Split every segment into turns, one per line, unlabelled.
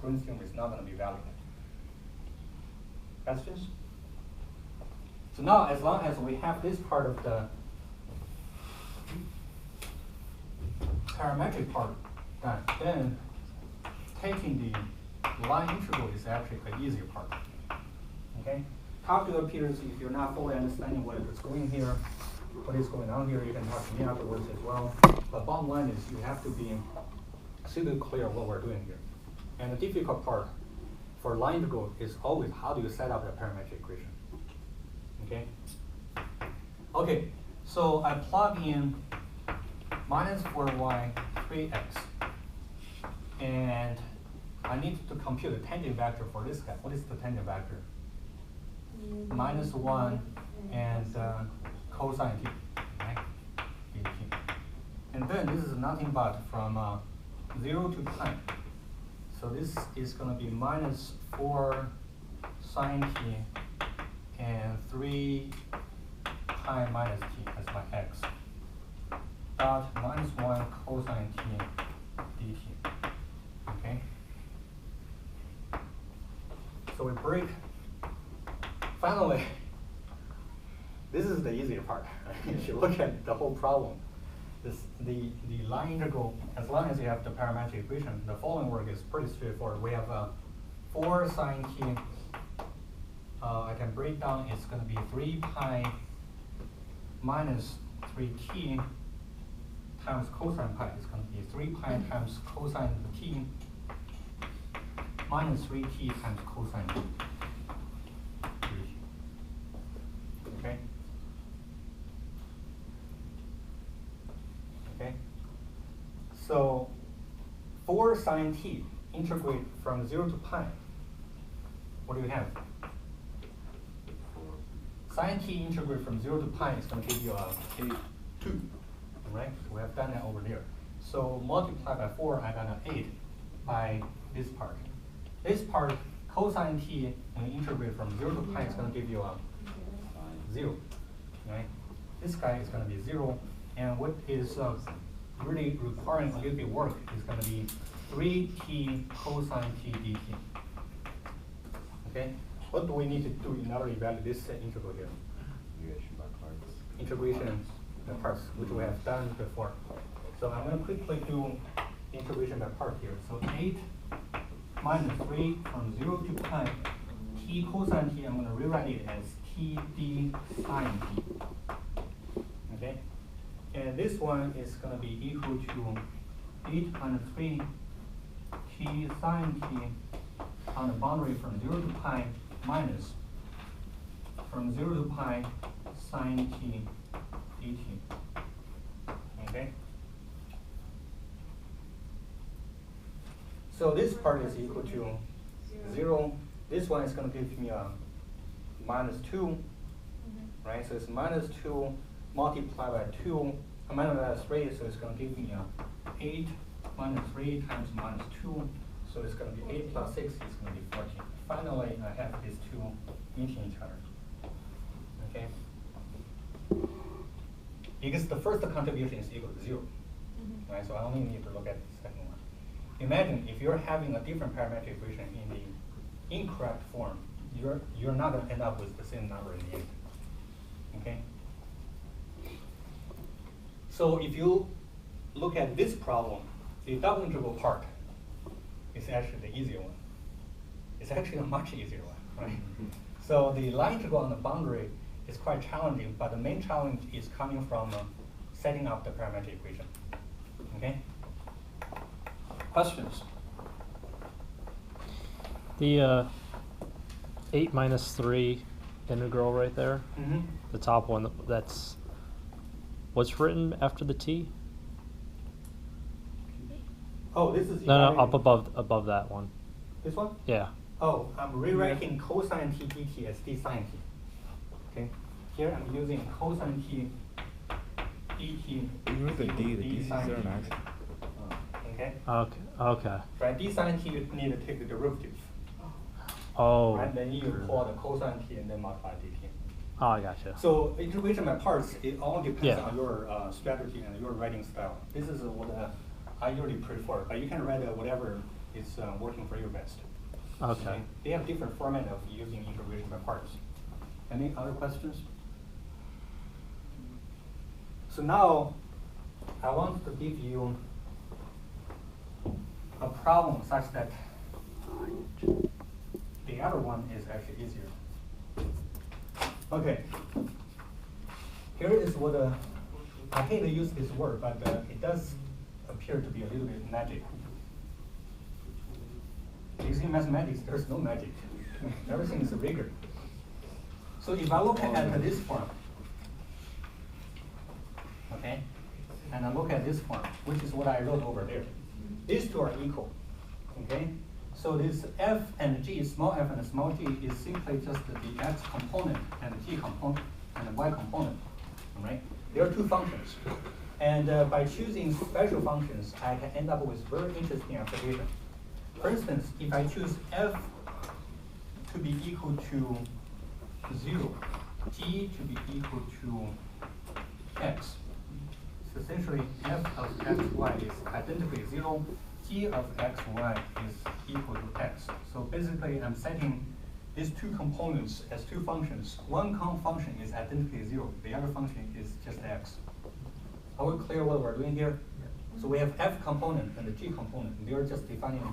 green theorem is not going to be valid. Questions? So now, as long as we have this part of the parametric part done, then taking the line integral is actually the easier part. Okay? Talk to your peers if you're not fully understanding what is going here, what is going on here. You can talk to me afterwards as well. But bottom line is you have to be super clear what we're doing here. And the difficult part for line integral is always how do you set up the parametric equation. Okay? Okay, so I plug in minus 4y 3x. And I need to compute the tangent vector for this guy. What is the tangent vector? Minus 1 and cosine t, right? dt. And then this is nothing but from 0 to pi. So this is going to be minus 4 sine t and 3 pi minus t as my x. Dot minus 1 cosine t dt. Okay? So we break. Finally, this is the easier part. If you look at the whole problem, the line integral, as long as you have the parametric equation, the following work is pretty straightforward. We have 4 sine t. I can break down, it's going to be 3 pi minus 3t times cosine pi. It's going to be 3 pi times cosine t minus 3t times cosine t. Okay? Okay? So 4 sine t integrate from 0 to pi. What do we have? Sine t integrate from 0 to pi is going to give you a 2. Right? We have done that over there. So multiply by 4, I got an 8 by this part. This part, cosine t, when you integrate from 0 to pi, is going to give you a 0. Right? This guy is going to be 0. And what is really requiring a little bit work is going to be 3t cosine t dt. Okay? What do we need to do in order to evaluate this integral here? Integration by parts, which we have done before. So I'm going to quickly do integration by part here. So 8 minus 3 from 0 to pi, t cosine t, I'm going to rewrite it as t d sine t. Okay? And this one is going to be equal to 8 minus 3 t sine t on the boundary from 0 to pi minus from 0 to pi sine t dt. Okay? So this part is equal to 0. This one is going to give me a minus 2. Right? So it's minus 2 multiplied by 2, minus by 3, so it's going to give me a 8 minus 3 times minus 2. So it's going to be 8 plus 6 is going to be 14. Finally, I have these two meeting each other. Okay? Because the first contribution is equal to 0. Right? So I only need to look at the second one. Imagine if you're having a different parametric equation in the incorrect form, you're not going to end up with the same number in the end. Okay? So if you look at this problem, the double integral part is actually the easier one. It's actually a much easier one, right? So the line integral on the boundary is quite challenging, but the main challenge is coming from setting up the parametric equation. Okay? Questions?
The 8 minus 3 integral right there, the top one, that's what's written after the t?
Oh, this is
No, up above that one.
This one?
Yeah.
Oh, I'm rewriting cosine t dt as d sine t. Okay. Here I'm using cosine t dt.
Even with the d is there an accent?
Okay.
Okay.
Right, d sine t you need to take the derivative.
Oh.
Right, then you pull the cosine t and then multiply dt.
Oh, I gotcha.
So integration by parts, it all depends
Yeah.
on your strategy and your writing style. This is what I usually prefer, but you can write whatever is working for you best.
Okay.
They have different format of using integration by parts. Any other questions? So now, I want to give you a problem such that the other one is actually easier. Okay. Here is what I hate to use this word, but it does appear to be a little bit magic. Because in mathematics, there's no magic. Everything is rigor. So if I look at this form, okay, and I look at this form, which is what I wrote over there, these two are equal, okay? So this f and g, small f and small g, is simply just the x component and the g component and the y component, all right? There are two functions. And by choosing special functions, I can end up with very interesting application. For instance, if I choose f to be equal to 0, g to be equal to x, so essentially f of xy is identically 0, g of xy is equal to x. So basically, I'm setting these two components as two functions. One function is identically 0, the other function is just x. Are we clear what we're doing here? Yeah. So we have f component and the g component. They're just defining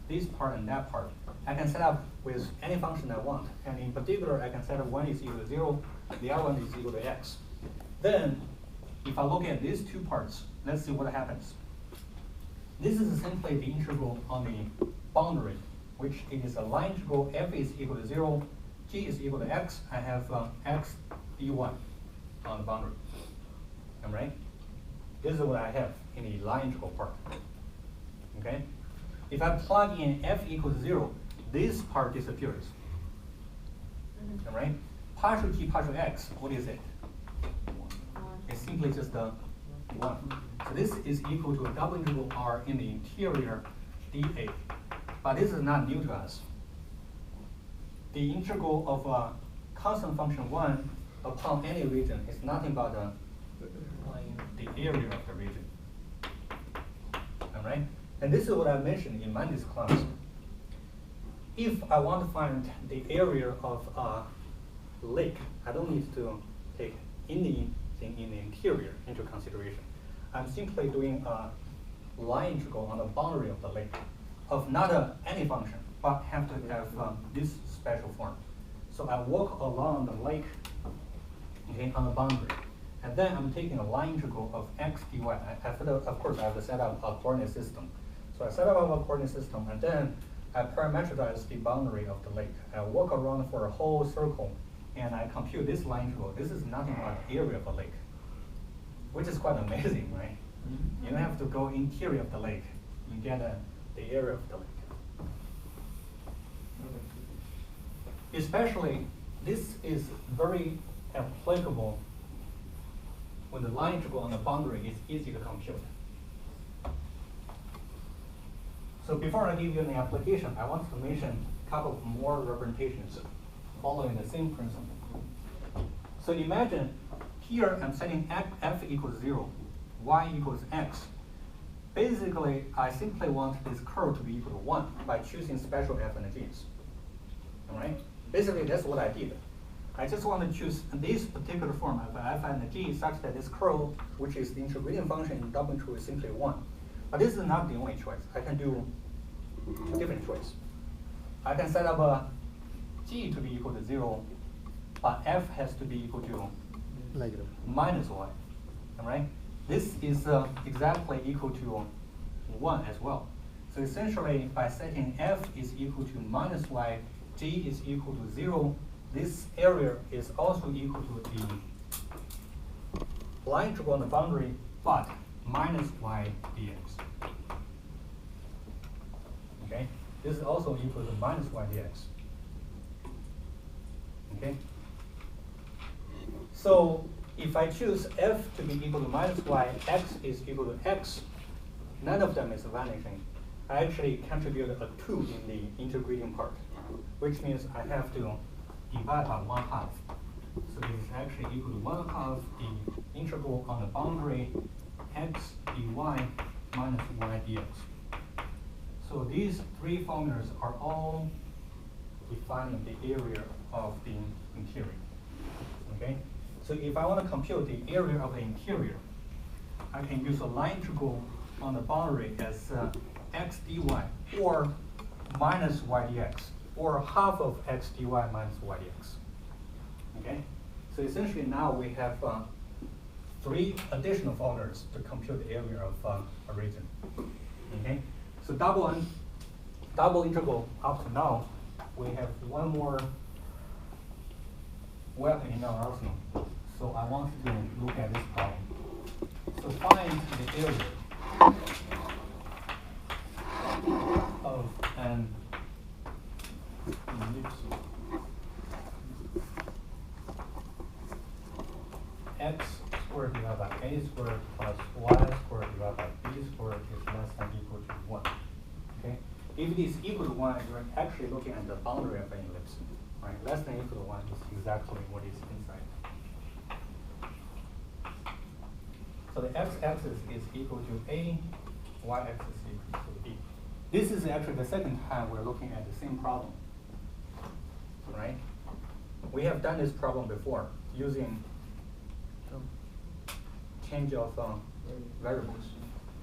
this part and that part. I can set up with any function I want. And in particular, I can set up one is equal to 0, the other one is equal to x. Then, if I look at these two parts, let's see what happens. This is simply the integral on the boundary, which it is a line integral. F is equal to 0, g is equal to x. I have x dy on the boundary. Am I right? This is what I have in the line integral part. Okay? If I plug in f equals 0, this part disappears. All right? Partial t partial x, what is it? It's simply just a 1. So this is equal to a double integral r in the interior dA. But this is not new to us. The integral of a constant function 1 upon any region is nothing but the area of the region. All right? And this is what I mentioned in Monday's class. If I want to find the area of a lake, I don't need to take anything in the interior into consideration. I'm simply doing a line integral on the boundary of the lake of not any function, but have to have this special form. So I walk along the lake, okay, on the boundary. And then I'm taking a line integral of x dy. Of course, I have to set up a coordinate system. So I set up a coordinate system, and then I parameterize the boundary of the lake. I walk around for a whole circle, and I compute this line integral. This is nothing but the area of the lake, which is quite amazing, right? Mm-hmm. You don't have to go interior of the lake. You get the area of the lake. Especially, this is very applicable when the line integral on the boundary is easy to compute. So before I give you an application, I want to mention a couple of more representations following the same principle. So imagine here I'm setting f equals 0, y equals x. Basically, I simply want this curve to be equal to 1 by choosing special f and g's. All right? Basically, that's what I did. I just want to choose this particular form of f and g such that this curve, which is the integrating function in double integral, is simply 1. But this is not the only choice. I can do a different choice. I can set up a g to be equal to 0, but f has to be equal to
negative
minus 1. All right? This is exactly equal to 1 as well. So essentially, by setting f is equal to minus y, g is equal to 0, this area is also equal to the line integral on the boundary, but minus y dx. Okay? This is also equal to minus y dx. Okay? So if I choose f to be equal to minus y, x is equal to x, none of them is vanishing. I actually contribute a 2 in the integrating part, which means I have to divide by 1/2. So this is actually equal to 1/2 the integral on the boundary x dy minus y dx. So these three formulas are all defining the area of the interior. Okay? So if I want to compute the area of the interior, I can use a line integral on the boundary as x dy or minus y dx, or half of x dy minus y dx. Okay? So essentially now we have three additional formulas to compute the area of a region. Okay? So double integral up to now, we have one more weapon in our arsenal. So I want to look at this problem. So find the area of an ellipse x squared divided by a squared plus y squared divided by b squared is less than or equal to 1. Okay? If it is equal to 1, you're actually looking at the boundary of an ellipse. Right? Less than or equal to 1 is exactly what is inside. So the x-axis is equal to a, y-axis is equal to b. This is actually the second time we're looking at the same problem. Right? We have done this problem before using change of variables.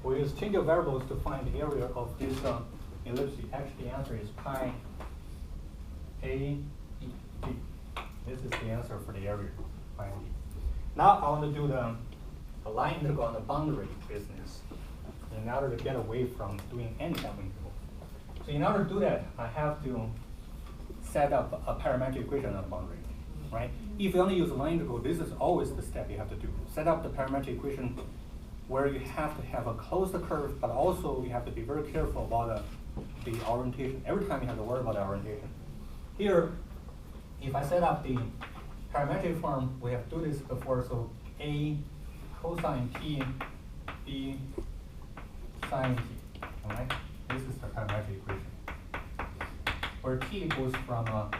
We use change of variables to find the area of this ellipse. Actually, the answer is pi a b. This is the answer for the area, pi a b. Now I want to do the line integral on the boundary business in order to get away from doing any type of integral. So in order to do that, I have to set up a parametric equation on the boundary. Right? If you only use a line integral, this is always the step you have to do. Set up the parametric equation where you have to have a closed curve, but also you have to be very careful about the orientation. Every time you have to worry about the orientation. Here, if I set up the parametric form, we have to do this before, so a cosine t, b sine t. All right? This is the parametric equation, where t goes from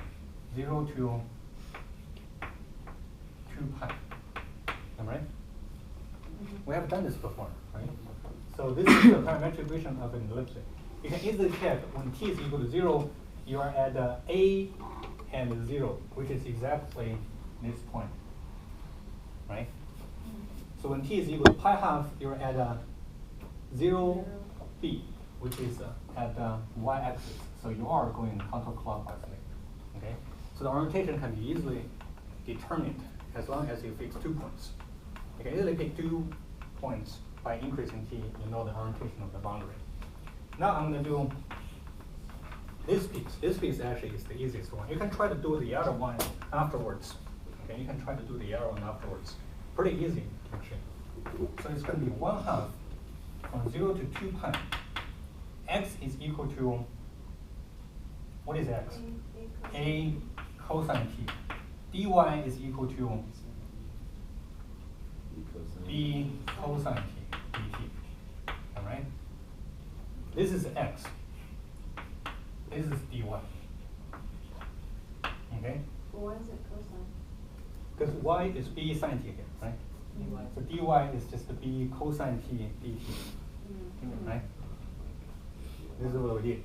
0 to 2 pi. Am I right? We have done this before, right? So this is the parametric equation of an ellipse. You can easily check when t is equal to 0, you are at a and 0, which is exactly this point, right? So when t is equal to pi half, you're at 0, b, which is at the y-axis. So you are going counterclockwise, okay? So the orientation can be easily determined as long as you fix 2 points. You can easily pick 2 points by increasing t, you know the orientation of the boundary. Now I'm going to do this piece. This piece actually is the easiest one. You can try to do the other one afterwards. Okay, you can try to do the other one afterwards. Pretty easy, actually. So it's going to be 1/2 from 0 to 2 pi. X is equal to, what is x? A cosine t. dy is equal to b cosine t dt. All right? This is x. This is dy. Okay?
Why is it cosine?
Because y is b sine t here, right? So dy is just the b cosine t dt. Right? This is what we did.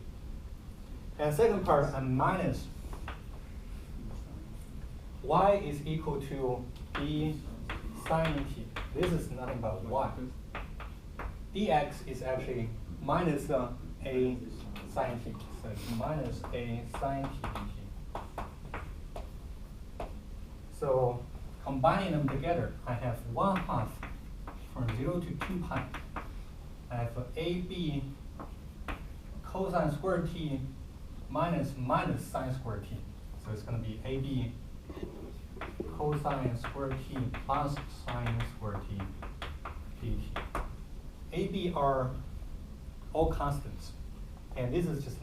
And second part, a minus y is equal to b sine t. This is nothing but y. Dx is actually minus a sine t. So it's minus a sine t dt. So combining them together, I have 1/2 from 0 to 2 pi. I have ab cosine squared t minus sine squared t. So it's going to be ab cosine squared t plus sine squared t dt. AB are all constants, and this is just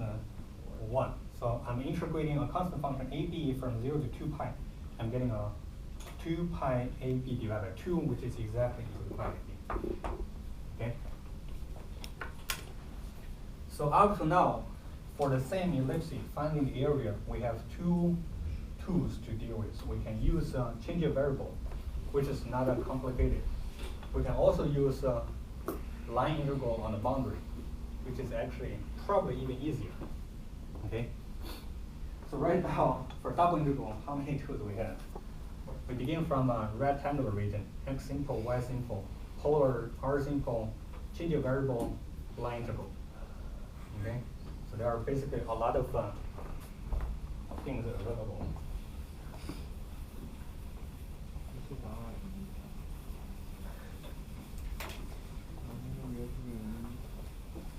1. So I'm integrating a constant function AB from 0 to 2 pi. I'm getting a 2 pi AB divided by 2, which is exactly equal to pi AB. Okay? So up to now, for the same ellipse, finding the area, we have 2 tools to deal with. So we can use change of variable, which is not that complicated. We can also use line integral on the boundary, which is actually probably even easier. Okay. So right now, for double integral, how many tools do we have? We begin from a rectangular region, x simple, y simple, polar, r simple, change of variable, line integral. Okay. So there are basically a lot of things available.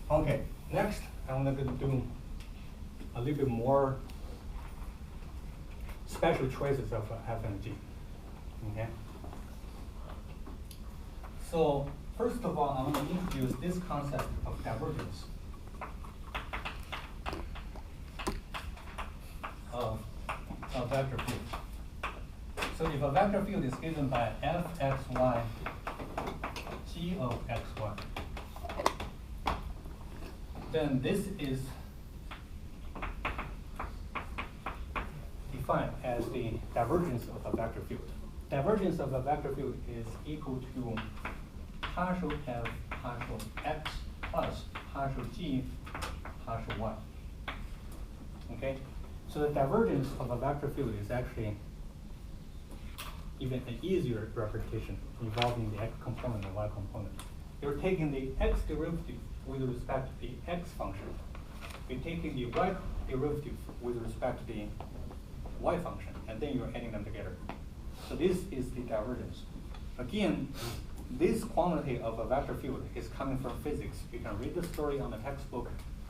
Okay, next I'm going to do a little bit more special choices of f and g. Okay. So first of all, I'm going to introduce this concept of divergence of a vector field. So if a vector field is given by fxy, g of xy, then this is defined as the divergence of a vector field. Divergence of a vector field is equal to partial f partial x plus partial g partial y. Okay? So the divergence of a vector field is actually even an easier representation involving the x component and y component. You're taking the x derivative with respect to the x function. You're taking the y derivative with respect to the y function, and then you're adding them together. So this is the divergence. Again, this quantity of a vector field is coming from physics. You can read the story on the textbook.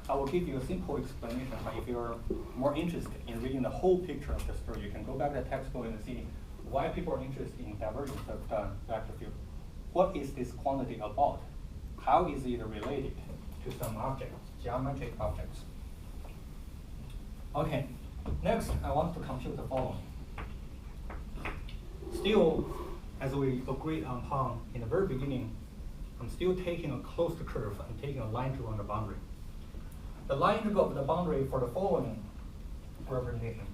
I will give you a simple explanation, but if you're more interested in reading the whole picture of the story, you can go back to the textbook and see why people are interested in divergence of the vector field. What is this quantity about? How is it related to some objects, geometric objects? Okay, next I want to compute the following. Still, as we agreed upon in the very beginning, I'm still taking a closed curve and taking a line integral on the boundary. The line integral of the boundary for the following representation.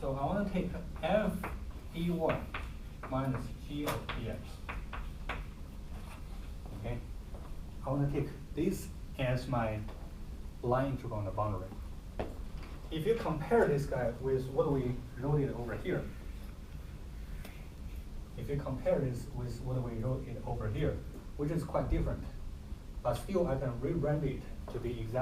So I want to take f dy minus g of dx. Okay? I want to take this as my line integral on the boundary. If you compare this guy with what we wrote it over here, if you compare this with what we wrote it over here, which is quite different, but still I can rewrite it to be exactly